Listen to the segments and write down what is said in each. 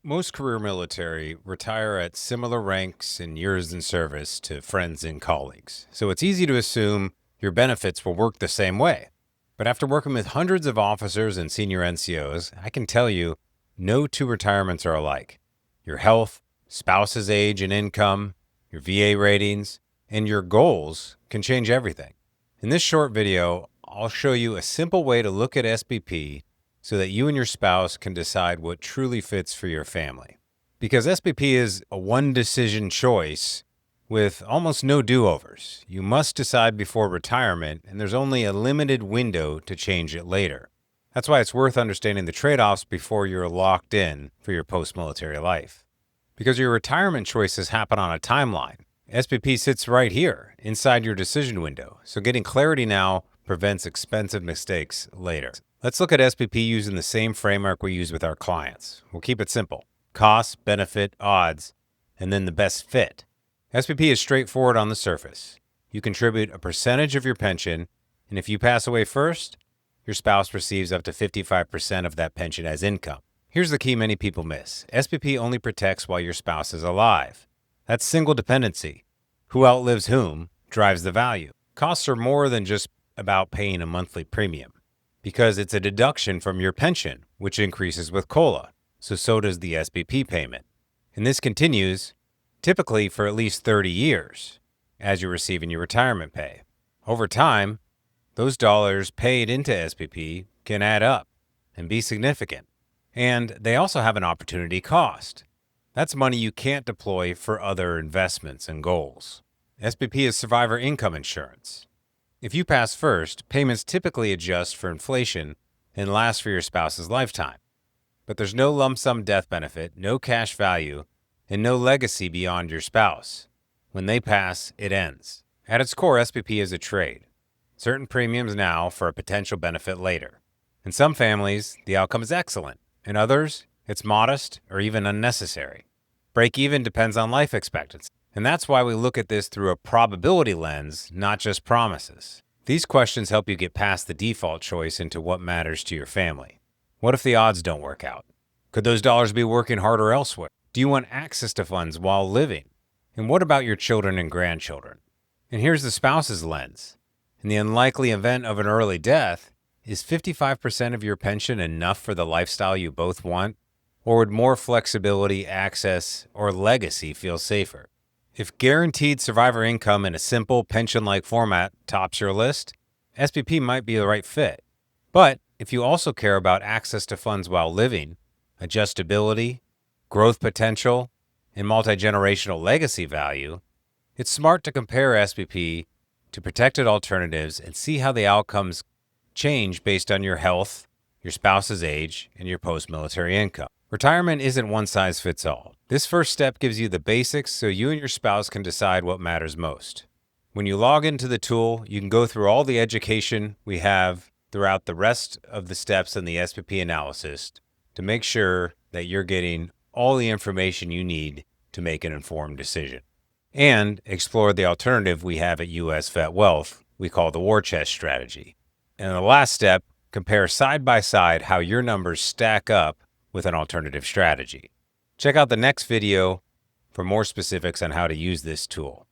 Most career military retire at similar ranks and years in service to friends and colleagues, so it's easy to assume your benefits will work the same way. But after working with hundreds of officers and senior NCOs, I can tell you no two retirements are alike. Your health, spouse's age and income, your VA ratings, and your goals can change everything. In this short video, I'll show you a simple way to look at SBP so that you and your spouse can decide what truly fits for your family. Because SBP is a one-decision choice with almost no do-overs. You must decide before retirement, and there's only a limited window to change it later. That's why it's worth understanding the trade-offs before you're locked in for your post-military life. Because your retirement choices happen on a timeline. SBP sits right here, inside your decision window, so getting clarity now prevents expensive mistakes later. Let's look at SBP using the same framework we use with our clients. We'll keep it simple. Cost, benefit, odds, and then the best fit. SBP is straightforward on the surface. You contribute a percentage of your pension, and if you pass away first, your spouse receives up to 55% of that pension as income. Here's the key many people miss. SBP only protects while your spouse is alive. That's single dependency. Who outlives whom drives the value. Costs are more than just about paying a monthly premium, because it's a deduction from your pension, which increases with COLA, so does the SBP payment. And this continues, typically for at least 30 years, as you're receiving your retirement pay. Over time, those dollars paid into SBP can add up and be significant. And they also have an opportunity cost. That's money you can't deploy for other investments and goals. SBP is survivor income insurance. If you pass first, payments typically adjust for inflation and last for your spouse's lifetime. But there's no lump sum death benefit, no cash value, and no legacy beyond your spouse. When they pass, it ends. At its core, SBP is a trade. Certain premiums now for a potential benefit later. In some families, the outcome is excellent. In others, it's modest or even unnecessary. Break even depends on life expectancy. And that's why we look at this through a probability lens, not just promises. These questions help you get past the default choice into what matters to your family. What if the odds don't work out? Could those dollars be working harder elsewhere? Do you want access to funds while living? And what about your children and grandchildren? And here's the spouse's lens. In the unlikely event of an early death, is 55% of your pension enough for the lifestyle you both want? Or would more flexibility, access, or legacy feel safer? If guaranteed survivor income in a simple pension-like format tops your list, SBP might be the right fit. But if you also care about access to funds while living, adjustability, growth potential, and multi-generational legacy value, it's smart to compare SBP to protected alternatives and see how the outcomes change based on your health, your spouse's age, and your post-military income. Retirement isn't one size fits all. This first step gives you the basics so you and your spouse can decide what matters most. When you log into the tool, you can go through all the education we have throughout the rest of the steps in the SBP analysis to make sure that you're getting all the information you need to make an informed decision. And explore the alternative we have at US Vet Wealth we call the war chest strategy. And the last step, compare side by side how your numbers stack up with an alternative strategy. Check out the next video for more specifics on how to use this tool.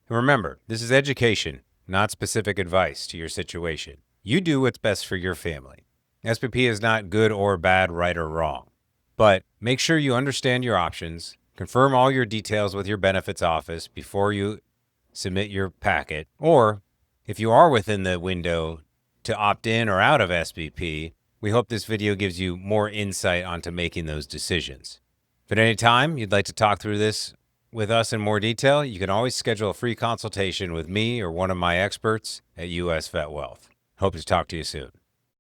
And remember, this is education, not specific advice to your situation. You do what's best for your family. SBP is not good or bad, right or wrong. But make sure you understand your options, confirm all your details with your benefits office before you submit your packet, or if you are within the window to opt in or out of SBP, we hope this video gives you more insight onto making those decisions. If at any time you'd like to talk through this with us in more detail, you can always schedule a free consultation with me or one of my experts at US Vet Wealth. Hope to talk to you soon.